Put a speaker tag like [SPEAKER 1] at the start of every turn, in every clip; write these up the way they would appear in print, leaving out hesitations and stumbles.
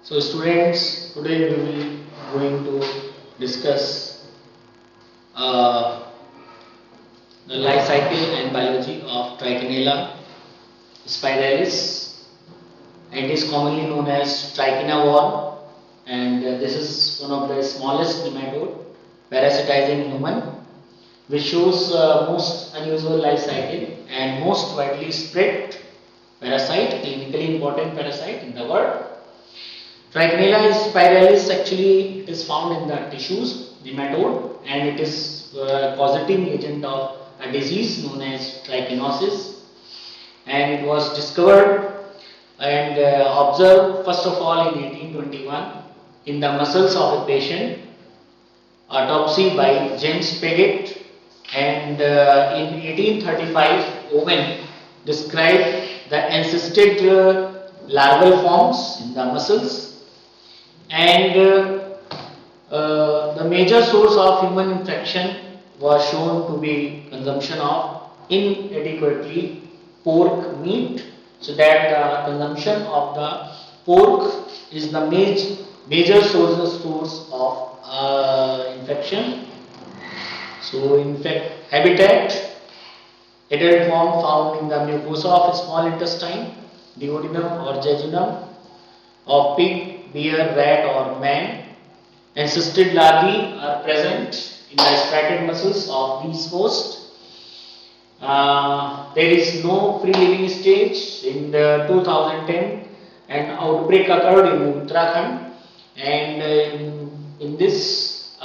[SPEAKER 1] So students, today we will going to discuss uh, the life cycle and biology of Trichinella spiralis, and it is commonly known as Trichina worm, and this is one of the smallest nematode parasitizing human, which shows most unusual life cycle and most widely spread parasite, clinically important parasite in the world. Trichinella spiralis actually it is found in the tissues, nematode, and it is causative agent of a disease known as trichinosis, and it was discovered and observed first of all in 1821 in the muscles of a patient, autopsy by James Paget, and in 1835 Owen described the encysted larval forms in the muscles, and the major source of human infection was shown to be consumption of inadequately pork meat, so that the consumption of the pork is the major source of infection. So in fact habitat, adult form found in the mucosa of small intestine, duodenum or jejunum of pig, bear, rat or man. Encysted larvae are present in the striated muscles of these hosts. There is no free living stage. In the 2010, an outbreak occurred in Uttarakhand, and in this,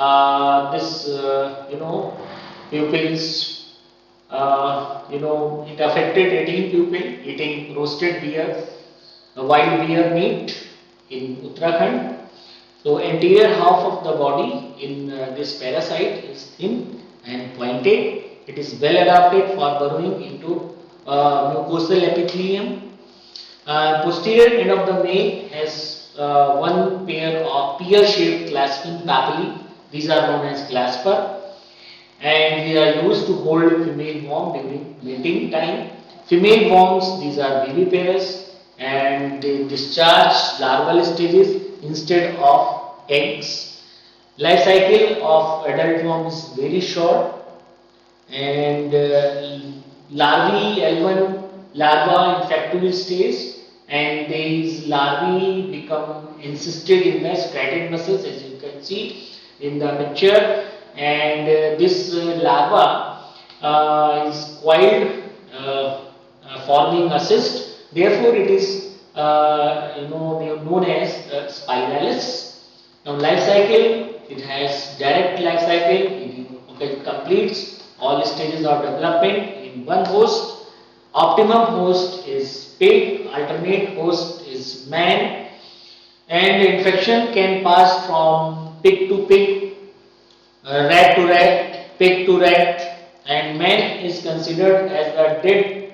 [SPEAKER 1] pupils, it affected 18 pupils eating roasted beer, wild beer meat in Uttarakhand. So anterior half of the body in this parasite is thin and pointed. It is well adapted for burrowing into mucosal epithelium. Posterior end of the male has one pair of pear-shaped clasping papillae. These are known as clasper, and they are used to hold female worm during mating time. Female worms, these are viviparous, and they discharge larval stages instead of eggs. Life cycle of adult worm is very short, and larvae L1 larva in factory stage, and these larvae become encysted in the striated muscles, as you can see in the picture, and this larva is coiled, forming a cyst. Therefore, it is known as spiralis. Now, life cycle, it has direct life cycle. It completes all stages of development in one host. Optimum host is pig, alternate host is man, and infection can pass from pig to pig, rat to rat, pig to rat, and man is considered as the dead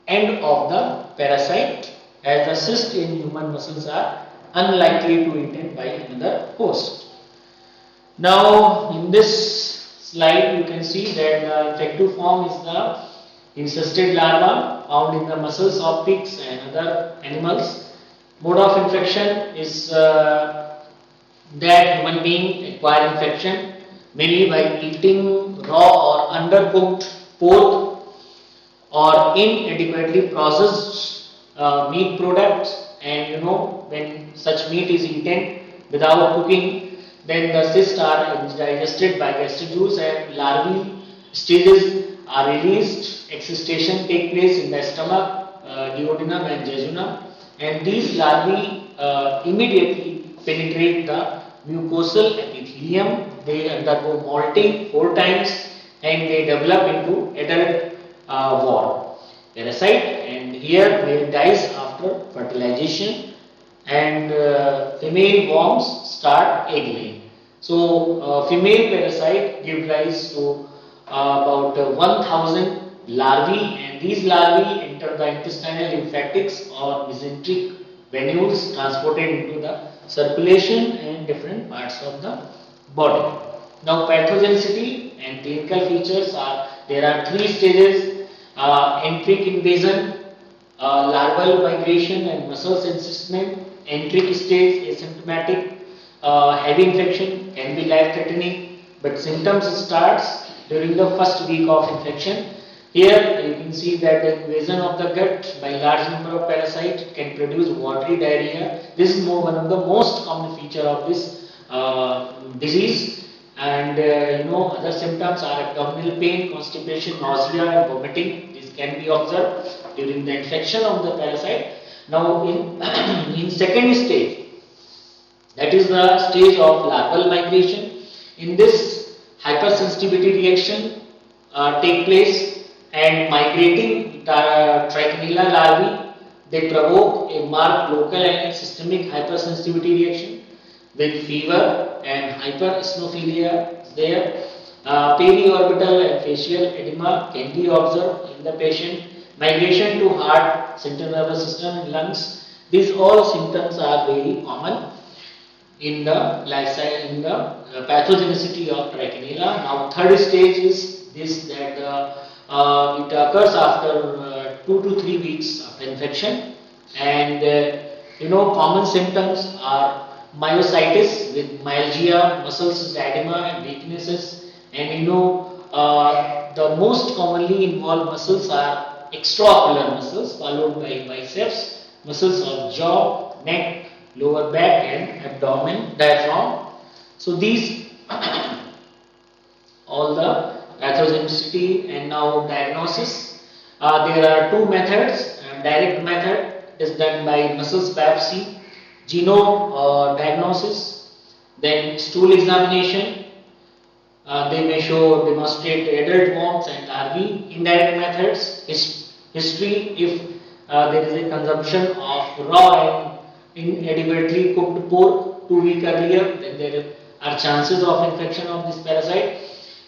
[SPEAKER 1] end of the parasite, as the cysts in human muscles are unlikely to be eaten by another host. Now in this slide you can see that the infective form is the encysted larva found in the muscles of pigs and other animals. Mode of infection is that human being acquire infection mainly by eating raw or undercooked pork or inadequately processed meat products, and when such meat is eaten without cooking, then the cysts are digested by gastric juice and larvae stages are released. Excision take place in the stomach, duodenum and jejunum, and these larvae immediately penetrate the mucosal epithelium. They undergo molting 4 times and they develop into adult worm parasite, and here male dies after fertilization, and female worms start egg laying. So female parasite give rise to about 1000 larvae, and these larvae enter the intestinal lymphatics or mesenteric venules, transported into the circulation and different parts of the body. Now pathogenicity and clinical features are, there are three stages: enteric invasion, larval migration and muscle encystment. Enteric stage asymptomatic, heavy infection can be life threatening, but symptoms starts during the first week of infection. Here you can see that the invasion of the gut by large number of parasites can produce watery diarrhea. This is one of the most common feature of this disease. And other symptoms are abdominal pain, constipation, nausea and vomiting. This can be observed during the infection of the parasite. Now in, in second stage, that is the stage of larval migration. In this, hypersensitivity reaction take place, and migrating Trichinella larvae, they provoke a marked local and systemic hypersensitivity reaction with fever and hypereosinophilia is there. Periorbital and facial edema can be observed in the patient. Migration to heart, central nervous system and lungs. These all symptoms are very common in the lifestyle, in the pathogenicity of Trichinella. Now third stage is this, that it occurs after 2 to 3 weeks of infection, and common symptoms are myositis with myalgia, muscles edema and weaknesses, and the most commonly involved muscles are extraocular muscles, followed by biceps, muscles of jaw, neck, lower back and abdomen, diaphragm. So these all the pathogenicity. And now diagnosis. There are two methods. Direct method is done by muscles biopsy, genome diagnosis, then stool examination. They may demonstrate adult worms and larvae. Indirect methods, history, if there is a consumption of raw and inadequately cooked pork 2 weeks earlier, then there are chances of infection of this parasite.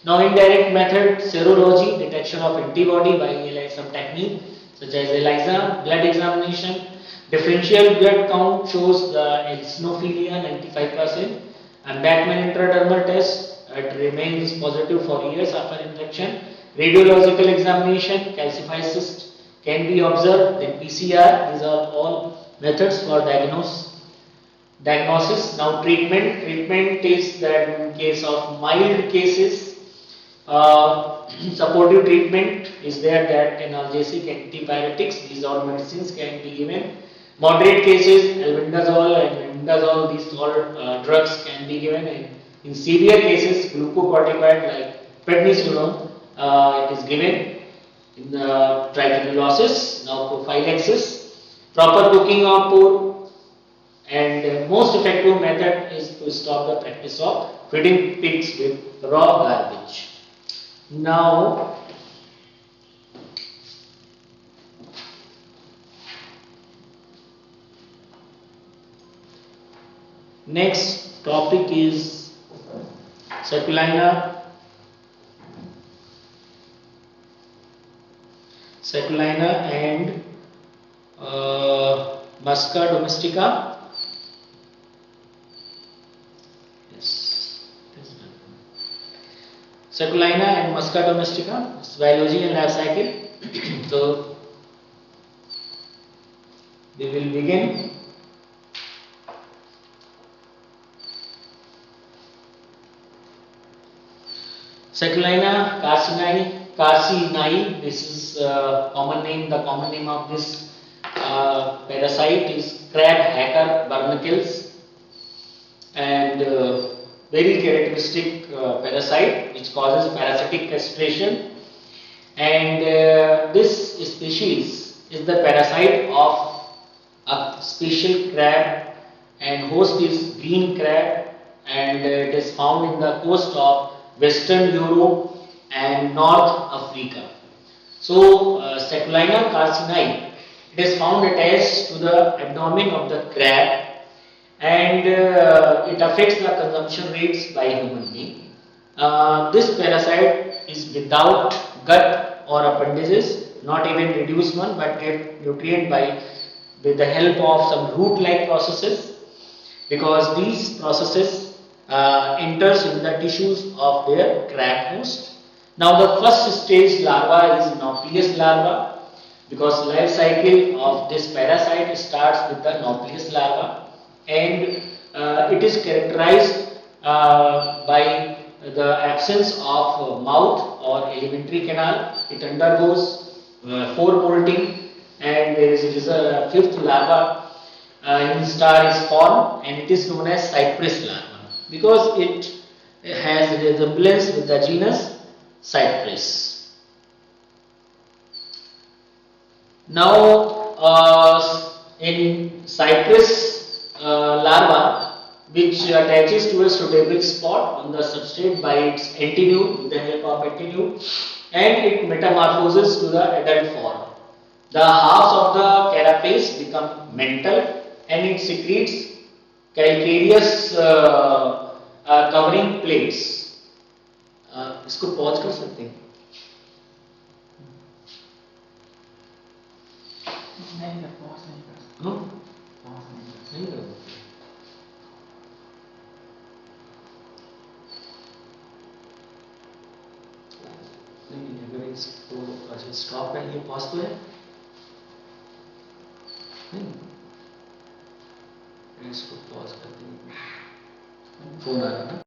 [SPEAKER 1] Now indirect method, serology, detection of antibody by some technique such as ELISA, blood examination. Differential blood count shows the eosinophilia 95%, and Beckman intradermal test, it remains positive for years after infection. Radiological examination, calcified cyst can be observed. Then PCR. These are all methods for diagnosis. Now treatment. Treatment is that in case of mild cases, supportive treatment is there, that analgesic, antipyretics, these all medicines can be given. Moderate cases, albendazole and imidazole, these all drugs can be given. And in severe cases, glucocorticoid like prednisolone it is given in the trichinosis. Now prophylaxis, proper cooking of pork, and most effective method is to stop the practice of feeding pigs with raw garbage. Now next topic is Serculina and Musca domestica. Yes, Serculina and Musca domestica, it's biology and life cycle. So we will begin. Serculina carcinae, this is common name. The common name of this parasite is crab hacker barnacles, and very characteristic parasite which causes parasitic castration. And this species is the parasite of a special crab, and host is green crab, and it is found in the coast of Western Europe and North Africa. So, Seculina carcini, it is found attached to the abdomen of the crab, and it affects the consumption rates by human being. This parasite is without gut or appendages, not even reduced one, but get nutrient by with the help of some root-like processes, because these processes enters in the tissues of their crab host. Now the first stage larva is Nauplius larva, because life cycle of this parasite starts with the Nauplius larva, and it is characterized by the absence of mouth or alimentary canal. It undergoes 4 molting, and there is a fifth larva in star is formed, and it is known as cypress larva because it has resemblance with the genus Cypress. Now, in Cypress larva, which attaches to a suitable spot on the substrate by its antenude, with the help of antenude, and it metamorphoses to the adult form. The halves of the carapace become mental, and it secretes calcareous covering plates. इसको pause कर सकते हैं? नहीं, pause नहीं कर सकते। Pause नहीं कर सकते। नहीं, अगर इसको अच्छा स्टॉप कर लिए, पॉज तो है नहीं, इसको पॉज कर देंगे। फोन आ रहा था।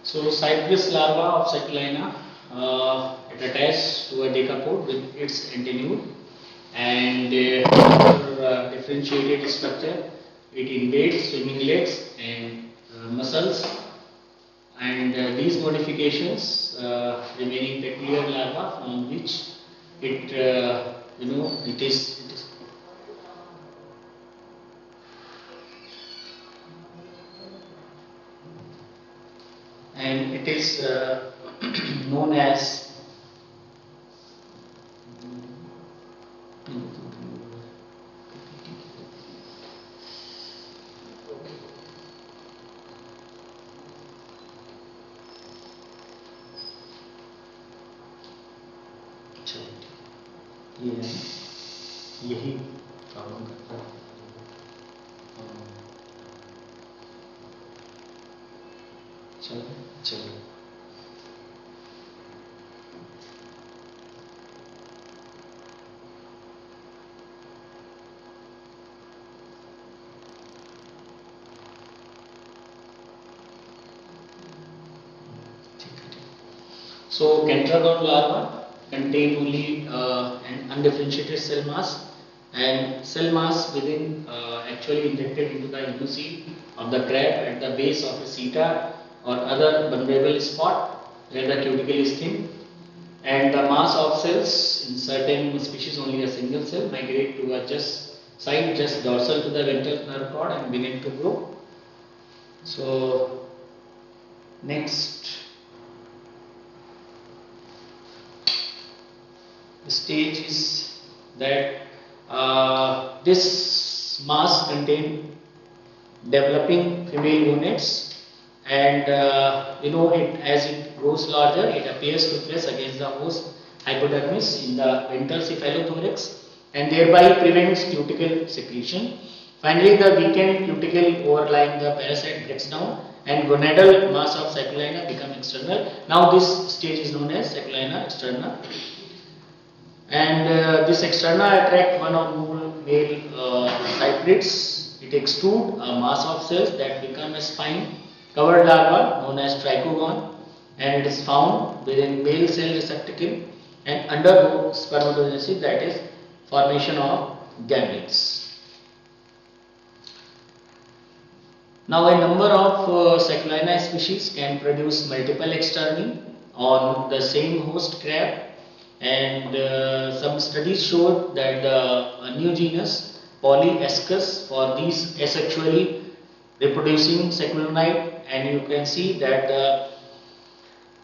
[SPEAKER 1] So Cypress larva of Seculina, it attaches to a decapod with its antenude, and after differentiated structure, it invades swimming legs and muscles, and these modifications remaining peculiar larva from which it it is and it is known as यही problem करता है। चलो So Kentragon larva contain only an undifferentiated cell mass, and cell mass within actually injected into the immune of the crab at the base of a seta or other vulnerable spot where the cuticle is thin, and the mass of cells in certain species only a single cell migrate to a site just dorsal to the ventral nerve cord and begin to grow. So next stage is that this mass contain developing female gonads, and it as it grows larger, it appears to press against the host hypodermis in the ventral cephalothorax and thereby prevents cuticle secretion. Finally, the weakened cuticle overlying the parasite breaks down and gonadal mass of Seculina become external. Now this stage is known as Seculina externa. And this externa attract one or more male cyprids. It extrude a mass of cells that become a spine covered larva known as trichogon, and it is found within male cell receptacle and undergo spermatogenesis, that is formation of gametes. Now a number of Seculina species can produce multiple externi on the same host crab, and some studies showed that a new genus polyascus for these asexually reproducing secularinide, and you can see that the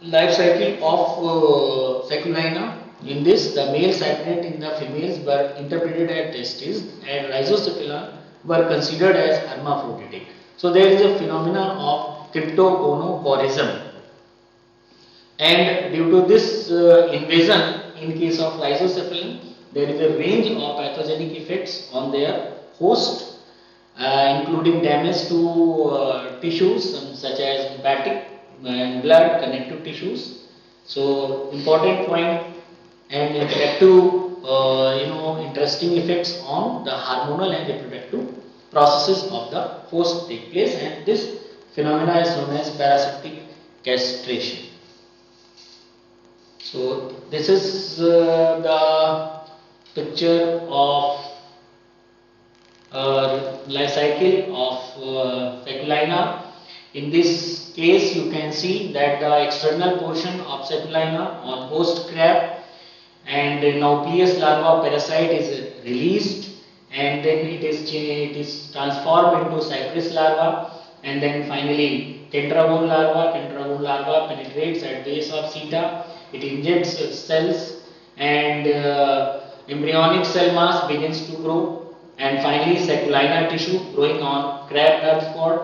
[SPEAKER 1] life cycle of Seculaina. In this, the male cyprinate in the females were interpreted as testes and Rhizocephala were considered as hermaphroditic. So there is a phenomenon of cryptogonochorism, and due to this invasion in case of Rhizocephalan, there is a range of pathogenic effects on their host, including damage to tissues such as hepatic and blood connective tissues. So important point, and reproductive interesting effects on the hormonal and reproductive processes of the host take place, and this phenomena is known as parasitic castration. So this is the picture of life cycle of Seculaina. In this case, you can see that the external portion of Seculaina on host crab and nauplius larva parasite is released, and then it is transformed into cypress larva, and then finally tetragone larva. Tetragone larva penetrates at base of seta. It injects cells, and embryonic cell mass begins to grow, and finally Seculaina tissue growing on crab nerve cord,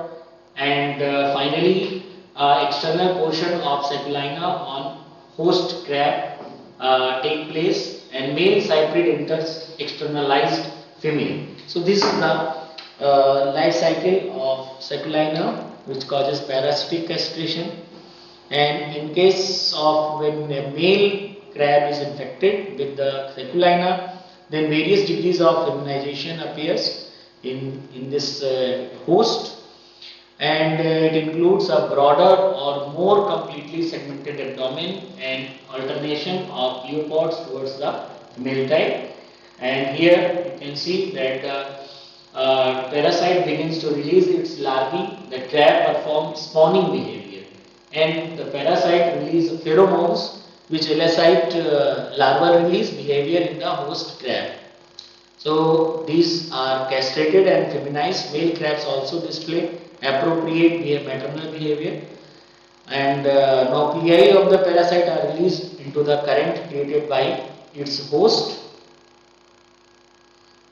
[SPEAKER 1] and finally external portion of Seculaina on host crab take place, and male cyprid enters externalized female. So this is the life cycle of Seculaina, which causes parasitic castration. And in case of when a male crab is infected with the Seculaina, then various degrees of feminization appears in this host, and it includes a broader or more completely segmented abdomen and alternation of pleopods towards the male type. And here you can see that the parasite begins to release its larvae. The crab performs spawning behavior, and the parasite releases pheromones which elicit larval release behavior in the host crab. So these are castrated and feminized. Male crabs also display appropriate maternal behavior, and nuclei of the parasite are released into the current created by its host.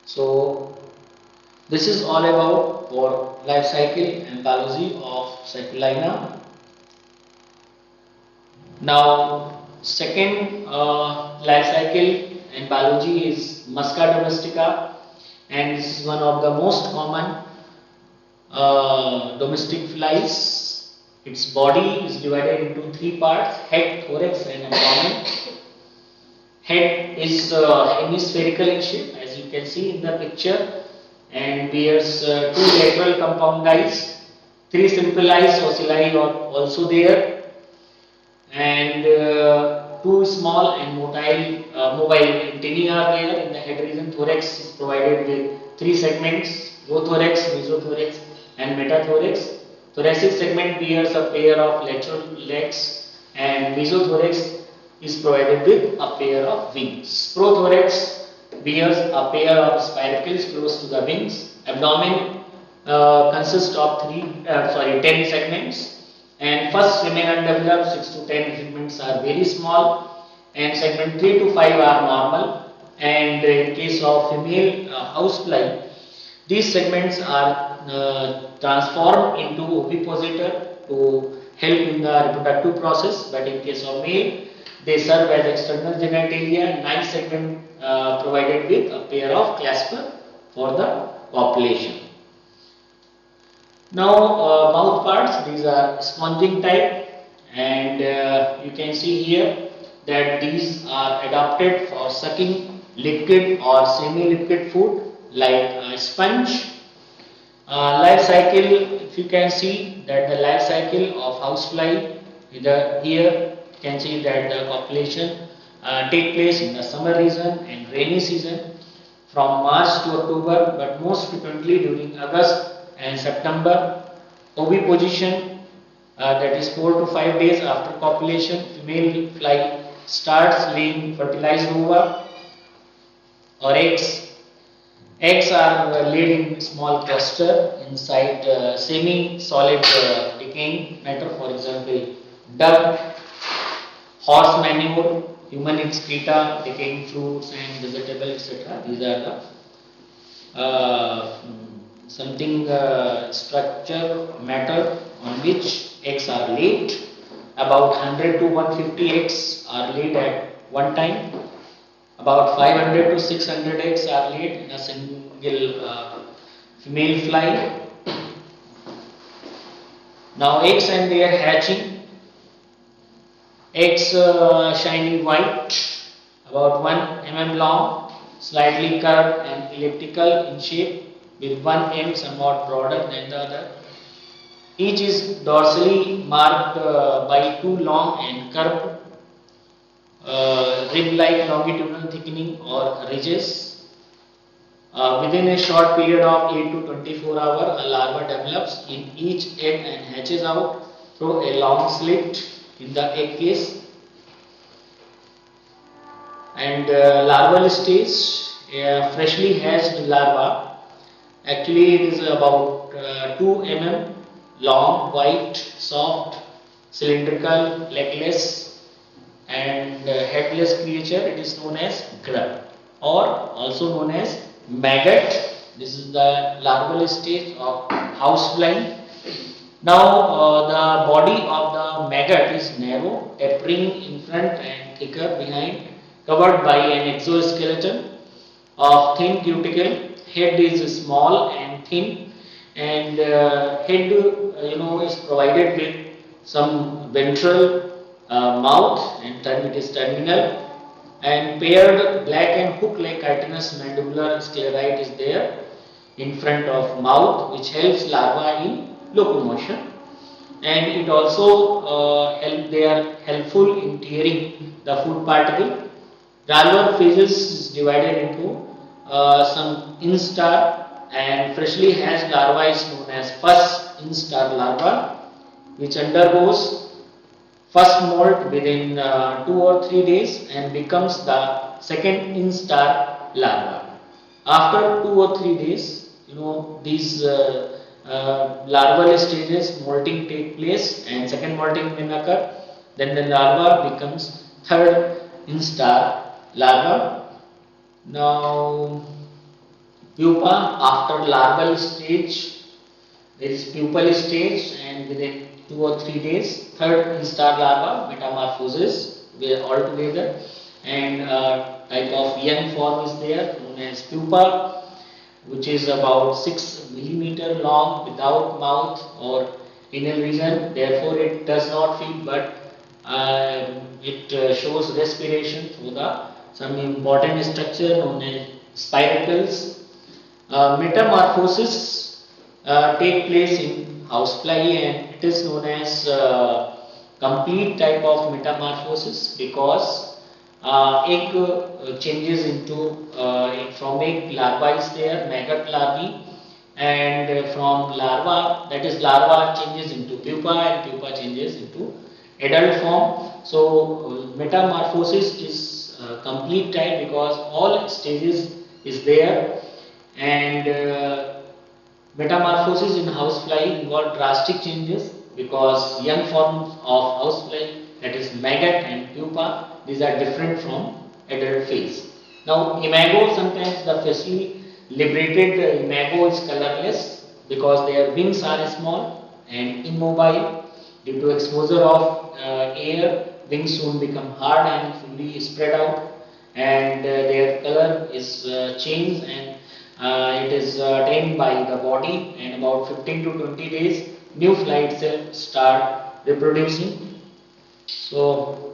[SPEAKER 1] So this is all about for life cycle and biology of Seculaina. Now second life cycle and biology is Musca domestica, and this is one of the most common domestic flies. Its body is divided into three parts: head, thorax and abdomen. Head is hemispherical in shape, as you can see in the picture, and bears two lateral compound eyes. Three simple eyes ocelli are also there, and two small and mobile antennae are there in the head region. Thorax is provided with three segments: prothorax, mesothorax and metathorax. Thoracic segment bears a pair of lateral legs, and mesothorax is provided with a pair of wings. Prothorax bears a pair of spiracles close to the wings. Abdomen consists of 10 segments, and first remain undeveloped. 6 to 10 segments are very small, and segment 3 to 5 are normal. And in case of female housefly, these segments are transformed into ovipositor to help in the reproductive process, but in case of male, they serve as external genitalia. 9 segment provided with a pair of clasper for the copulation. Now mouth parts, these are sponging type, and you can see here that these are adapted for sucking liquid or semi-liquid food like a sponge. Life cycle, if you can see that the life cycle of housefly, here you can see that the copulation take place in the summer season and rainy season from March to October, but most frequently during August and September. Oviposition, that is 4 to 5 days after copulation, female fly starts laying fertilized ova or eggs, Eggs are laid in small cluster inside semi-solid decaying matter, for example, dung, horse manure, human excreta, decaying fruits and vegetables, etc. These are the something structure matter on which eggs are laid. About 100 to 150 eggs are laid at one time. About 500 to 600 eggs are laid in a single female fly. Now eggs and their hatching. Eggs shiny white, about 1 mm long, slightly curved and elliptical in shape, with one end somewhat broader than the other. Each is dorsally marked by two long and curved rib-like longitudinal thickening or ridges. Within a short period of 8 to 24 hours, a larva develops in each egg and hatches out through a long slit in the egg case. And larval stage, freshly hatched larva, actually it is about 2 mm long, white, soft, cylindrical, legless and headless creature. It is known as grub or also known as maggot. This is the larval stage of housefly. Now the body of the maggot is narrow, tapering in front and thicker behind, covered by an exoskeleton of thin cuticle. Head is small and thin, and head is provided with some ventral mouth, and it is terminal, and paired black and hook-like chitinous mandibular sclerite is there in front of mouth, which helps larva in locomotion, and it also they are helpful in tearing the food particle. Larval phases is divided into some instar, and freshly hatched larva is known as first instar larva, which undergoes first molt within 2 or 3 days and becomes the second instar larva. After 2 or 3 days, these larval stages molting take place and second molting will occur. Then the larva becomes third instar larva. Now pupa, after larval stage there is pupal stage, and within 2 or 3 days third instar larva metamorphosis all together, and type of young form is there known as pupa, which is about 6 millimeter long without mouth or anal region. Therefore it does not feed, but it shows respiration through the some important structure known as spiracles. Metamorphosis take place in housefly, and it is known as complete type of metamorphosis because egg changes into from egg larva is there, maggot larvae, and from larva, that is larva changes into pupa, and pupa changes into adult form. So metamorphosis is complete type because all stages is there, and metamorphosis in housefly involve drastic changes because young forms of housefly, that is maggot and pupa, these are different from adult phase. Now imago, sometimes the freshly liberated imago is colorless because their wings are small and immobile. Due to exposure of air, wings soon become hard and fully spread out, and their color is changed, and it is tamed by the body, and about 15 to 20 days new fly itself start reproducing. So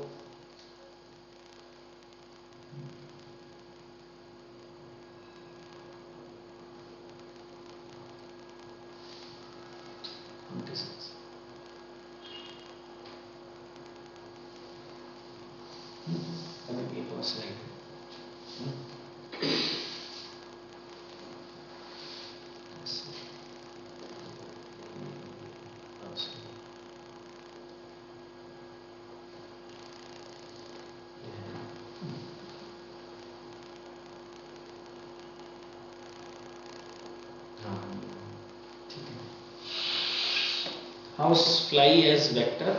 [SPEAKER 1] house fly as vector,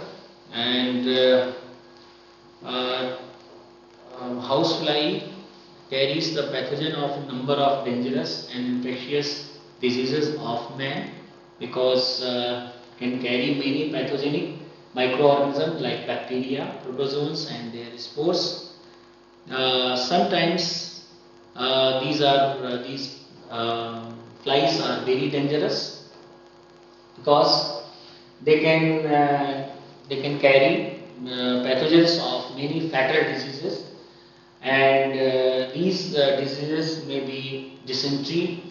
[SPEAKER 1] and uh, house fly carries the pathogen of a number of dangerous and infectious diseases of man, because can carry many pathogenic microorganisms like bacteria, protozoans and their spores. Sometimes these flies are very dangerous, because they can carry pathogens of many fatal diseases, and these diseases may be dysentery,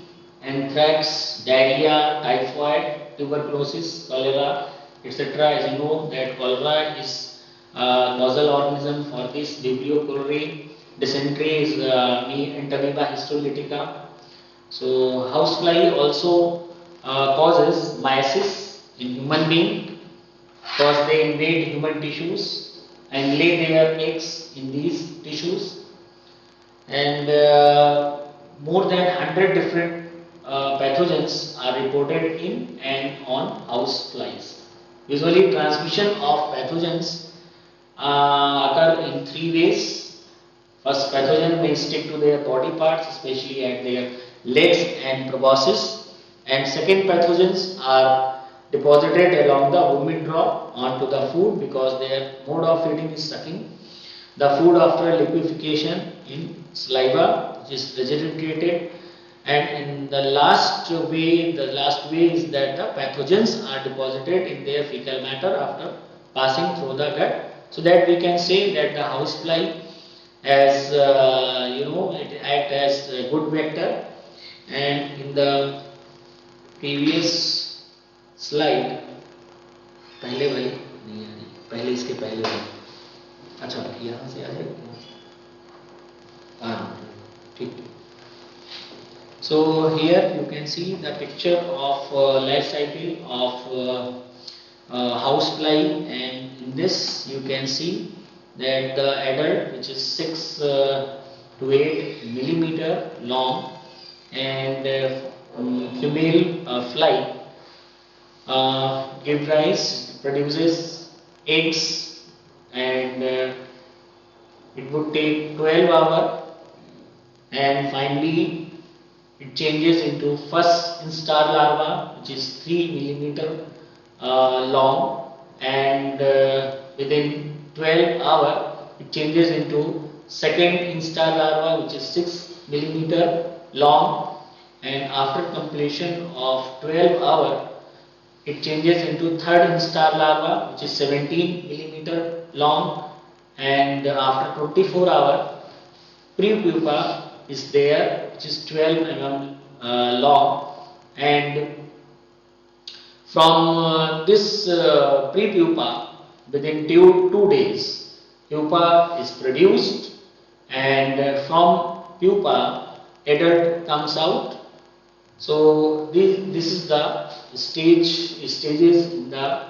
[SPEAKER 1] anthrax, diarrhea, typhoid, tuberculosis, cholera, etc. As you know that cholera is causal organism for this. Vibrio cholerae. Dysentery is Entamoeba histolytica. So housefly also causes mycosis in human being, because they invade human tissues and lay their eggs in these tissues, and more than 100 different pathogens are reported in and on house flies. Usually transmission of pathogens occur in three ways. First, pathogen may stick to their body parts, especially at their legs and proboscis, and second, pathogens are deposited along the vomit drop onto the food, because their mode of feeding is sucking the food after liquefaction in saliva, which is regenerated. And in the last way is that the pathogens are deposited in their fecal matter after passing through the gut, so that we can say that the housefly, as it act as a good vector. And in the previous slide, पहले वाली नहीं आ रही, पहले इसके पहले वाली, अच्छा यहाँ से आ जाएगा, हाँ ठीक. So here you can see the picture of life cycle of housefly, and in this you can see that the adult, which is 6 to 8 millimeter long, and female fly give rise, produces eggs, and it would take 12 hours, and finally it changes into first instar larva, which is 3 millimeter long, and within 12 hours it changes into second instar larva, which is 6 millimeter long, and after completion of 12 hours it changes into third instar larva, which is 17 millimeter long, and after 24 hours prepupa is there, which is 12 long, and from this prepupa, within 2 days pupa is produced, and from pupa adult comes out. So this is the stages in the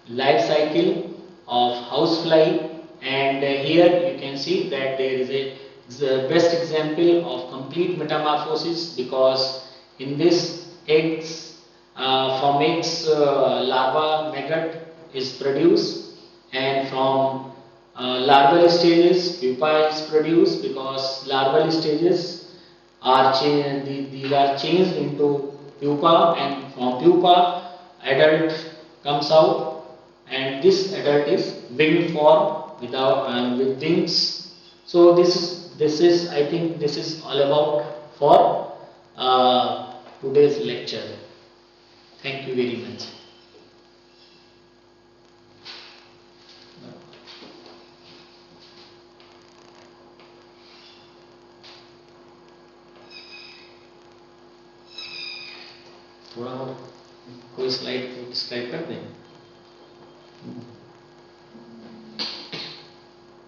[SPEAKER 1] life cycle of housefly, and here you can see that there is the best example of complete metamorphosis, because in this eggs from eggs larva maggot is produced, and from larval stages pupa is produced, because larval stages are these are changed into pupa, and from pupa adult comes out, and this adult is wing form without with wings. So this is I think this is all about for today's lecture. Thank you very much. थोड़ा और कोई slide को describe कर दें.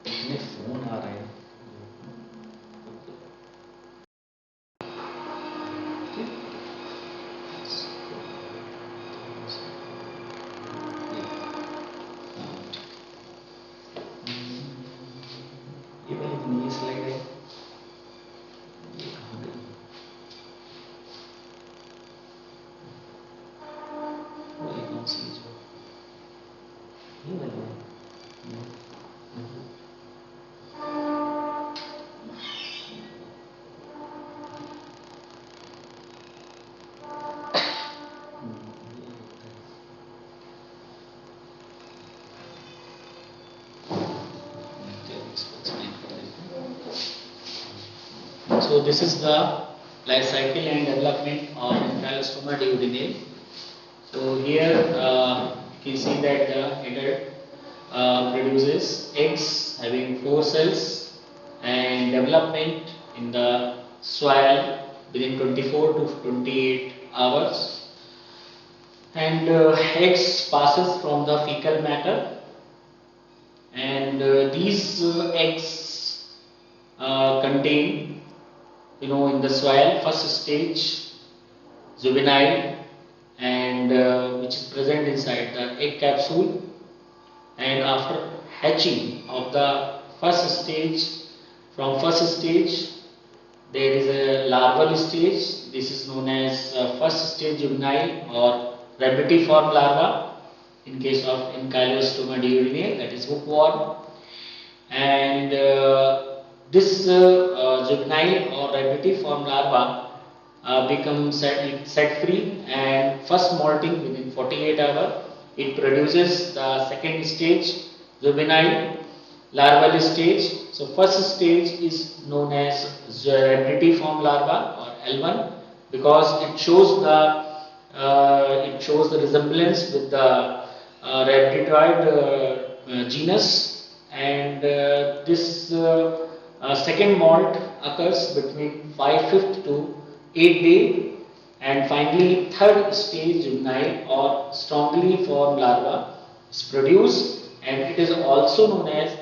[SPEAKER 1] इतने phone आ रहे हैं. ये वाली तो नहीं स्लाइड है, ये कहाँ गई? वो कौन सी? So this is the life cycle and development of Ankylostomata duodenale. So here you can see that the adult produces eggs having 4 cells, and development in the soil within 24 to 28 hours, and eggs passes from the fecal matter, and these eggs contain, in the soil, first stage juvenile, and which is present inside the egg capsule, and after hatching of the first stage, from first stage there is a larval stage. This is known as first stage juvenile or rabbitiform larva in case of Ankylostomata duodenale, that is hookworm, and this juvenile or rabbitiform larva becomes set free, and first molting within 48 hours. It produces the second stage juvenile larval stage. So first stage is known as rabbitiform larva or L1 because it shows the resemblance with the Rhabditoid genus, and this second molt occurs between 5th to 8th day, and finally third stage juvenile or strongly formed larva is produced, and it is also known as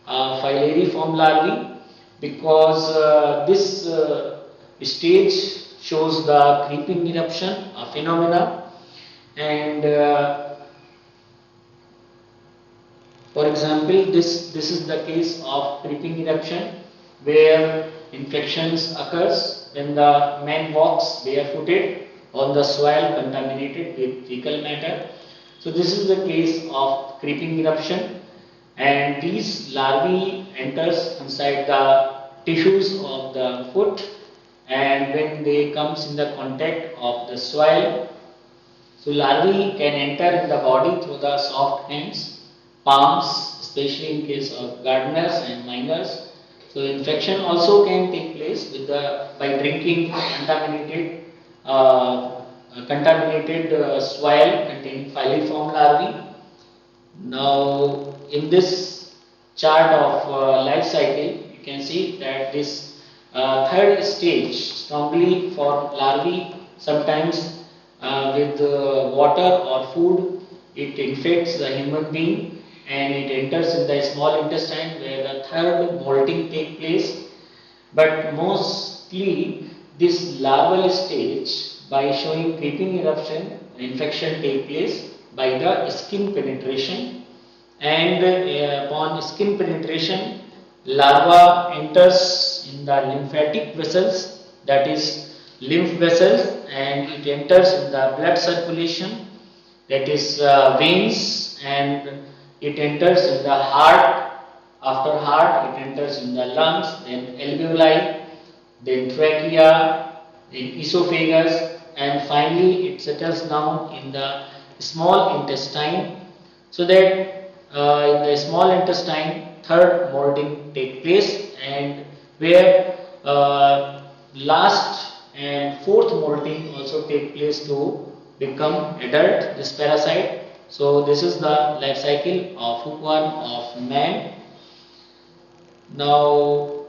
[SPEAKER 1] filariform larvae because this stage shows the creeping eruption phenomena, and for example, this is the case of creeping eruption where infections occurs when the man walks barefooted on the soil contaminated with fecal matter. So this is the case of creeping eruption, and these larvae enters inside the tissues of the foot, and when they comes in the contact of the soil, so larvae can enter in the body through the soft hands, palms, especially in case of gardeners and miners. So infection also can take place by drinking contaminated soil containing filiform larvae. Now in this chart of life cycle, you can see that this third stage strongly formed larvae, sometimes with water or food, it infects the human being and it enters in the small intestine where the third molting takes place. But mostly this larval stage, by showing creeping eruption, infection take place by the skin penetration, and upon skin penetration, larva enters in the lymphatic vessels, that is lymph vessels, and it enters in the blood circulation, that is veins, and it enters in the heart. After heart, it enters in the lungs, then alveoli, then trachea, then esophagus, and finally it settles down in the small intestine, so that in the small intestine third molting take place, and where last and fourth molting also take place to become adult, this parasite. So this is the life cycle of hookworm of man. Now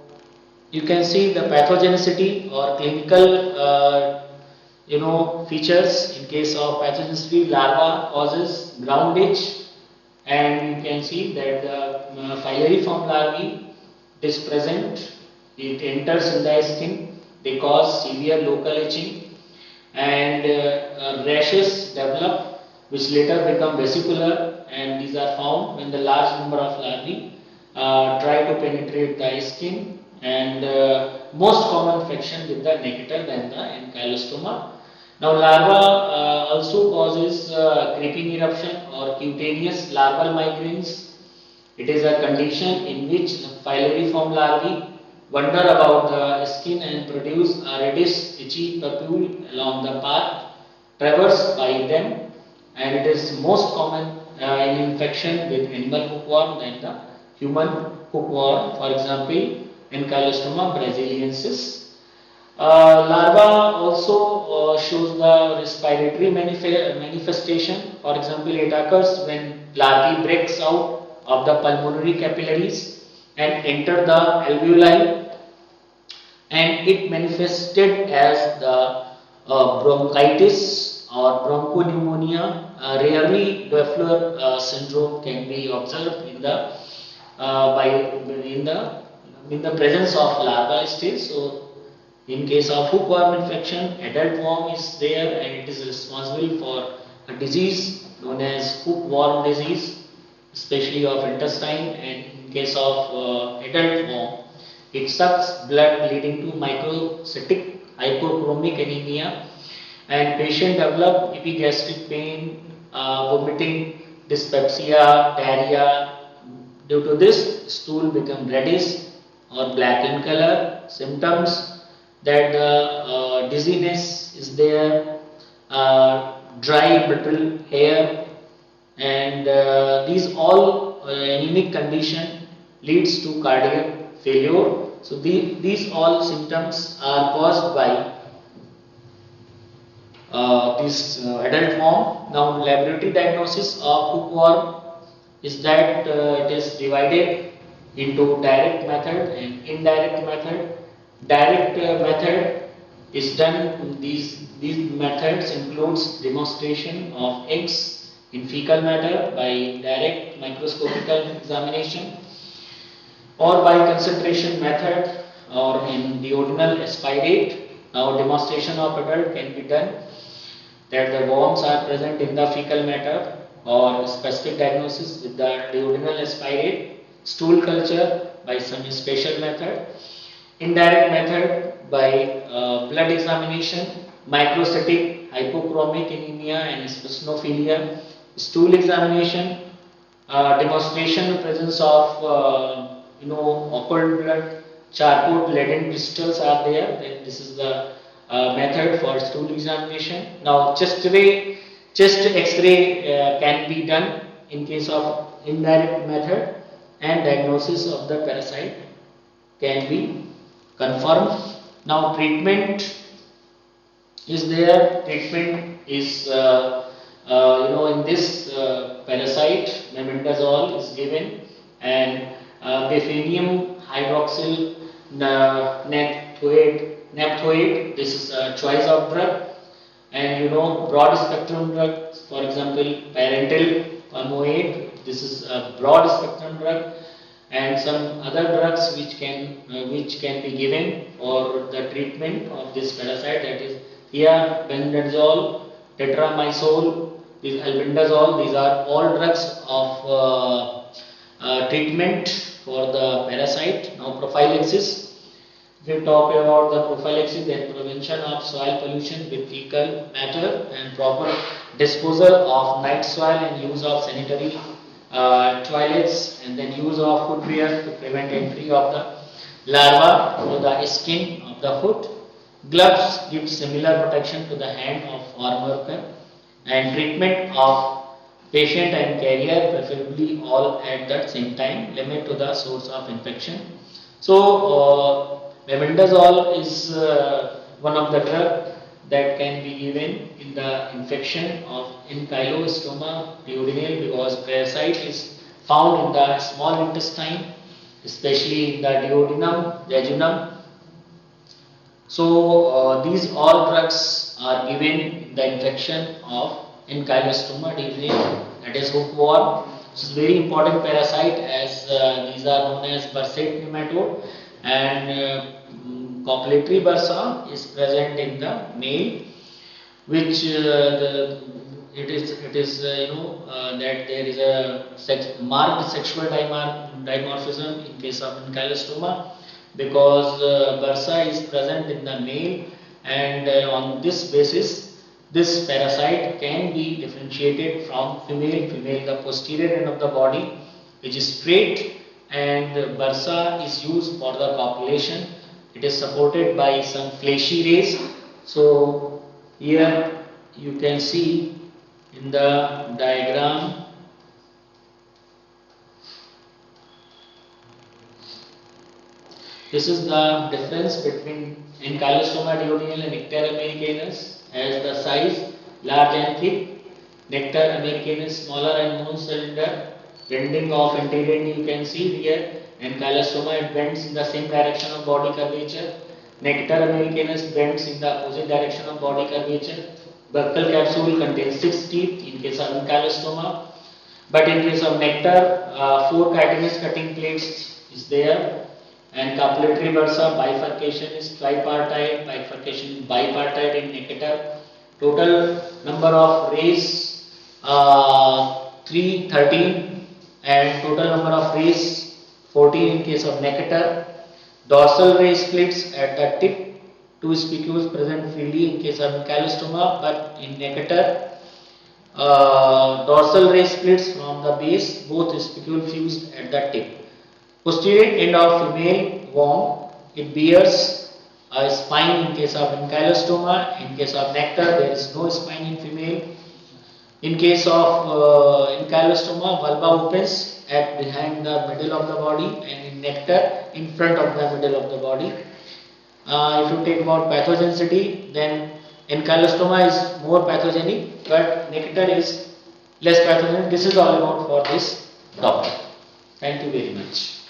[SPEAKER 1] you can see the pathogenicity or clinical features. In case of pathogenicity, larva causes ground itch, and you can see that the filariform larvae is present. It enters in the skin. They cause severe local itching, and rashes develop, which later become vesicular, and these are found when the large number of larvae try to penetrate the skin, and most common infection with the Necator than the Ankylostoma. Now larva also causes creeping eruption or cutaneous larval migraines. It is a condition in which the filariform larvae wander about the skin and produce a reddish itchy papule along the path traversed by them, and it is most common in infection with animal hookworm than the human hookworm. For example, Ankylostoma brasiliensis. Larva also shows the respiratory manifestation. For example, it occurs when larvae breaks out of the pulmonary capillaries and enter the alveoli, and it manifested as the bronchitis or bronchopneumonia. Rarely, Doppler syndrome can be observed in the by in the presence of larval stage. So, in case of hookworm infection, adult worm is there and it is responsible for a disease known as hookworm disease, especially of intestine. And in case of adult worm, it sucks blood leading to microcytic hypochromic anemia, and patient develop epigastric pain, vomiting, dyspepsia, diarrhea. Due to this, stool become reddish or black in color. Symptoms that the dizziness is there, dry brittle hair, and these all anemic condition leads to cardiac failure. So these all symptoms are caused by this adult worm. Now, laboratory diagnosis of hookworm is that it is divided into direct method and indirect method. Direct method is done. These methods includes demonstration of eggs in fecal matter by direct microscopical examination, or by concentration method, or in duodenal aspirate. Now, demonstration of adult can be done that the worms are present in the fecal matter, or specific diagnosis with the duodenal aspirate, stool culture by some special method, indirect method by blood examination, microcytic hypochromic anemia and eosinophilia, stool examination, demonstration presence of occult blood, charcoal leaden crystals are there. Then this is the method for stool examination. Now, chest X-ray can be done in case of indirect method, and diagnosis of the parasite can be confirmed. Now, treatment is there. Treatment is in this parasite, mebendazole is given, and bifenium hydroxyl naphthoate. This is a choice of drug, and broad spectrum drugs. For example, parental palmoate. This is a broad spectrum drug, and some other drugs which can be given for the treatment of this parasite, that is thiabendazole, tetramycin, this albendazole. These are all drugs of treatment for the parasite. Now, prophylaxis. If we talk about the prophylaxis, then prevention of soil pollution with fecal matter and proper disposal of night soil and use of sanitary toilets, and then use of footwear to prevent entry of the larva to the skin of the foot. Gloves give similar protection to the hand of farm worker, and treatment of patient and carrier, preferably all at the same time, limit to the source of infection. So, mebendazole is one of the drug that can be given in the infection of ankylostoma duodenale, because parasite is found in the small intestine, especially in the duodenum, jejunum. So, these all drugs are given in the infection of ankylostoma duodenale, that is hookworm. This is very important parasite, as these are known as bursate nematode, and copulatory bursa is present in the male, which it is that there is a marked sexual dimorphism in case of ankylostoma, because bursa is present in the male, and on this basis this parasite can be differentiated from female. The posterior end of the body which is straight, and bursa is used for the copulation. It is supported by some fleshy rays. So, here you can see in the diagram this is the difference between Ankylostomata duodenale and Nectar americanus has the size large and thick. Nectar americanus smaller and more cylinder. Bending of anterior knee you can see here. Ankylostoma it bends in the same direction of body curvature. Nectar americanus bends in the opposite direction of body curvature. Buccal capsule contains 6 teeth in case of ankylostoma, but in case of nectar, 4 chitinous cutting plates is there, and copulatory bursa bifurcation is tripartite, bifurcation is bipartite in nectar. Total number of rays 13, and total number of rays 14 in case of nectar. Dorsal ray splits at the tip, 2 spicules present freely in case of ankylostoma, but in nectar, dorsal ray splits from the base, both spicule fused at the tip. Posterior end of female worm, it bears a spine in case of ankylostoma. In case of nectar, there is no spine in female. In case of ankylostoma, vulva opens at behind the middle of the body, and in nectar, in front of the middle of the body. If you take about pathogenicity, then ankylostoma is more pathogenic, but nectar is less pathogenic. This is all about for this topic. Thank you very much.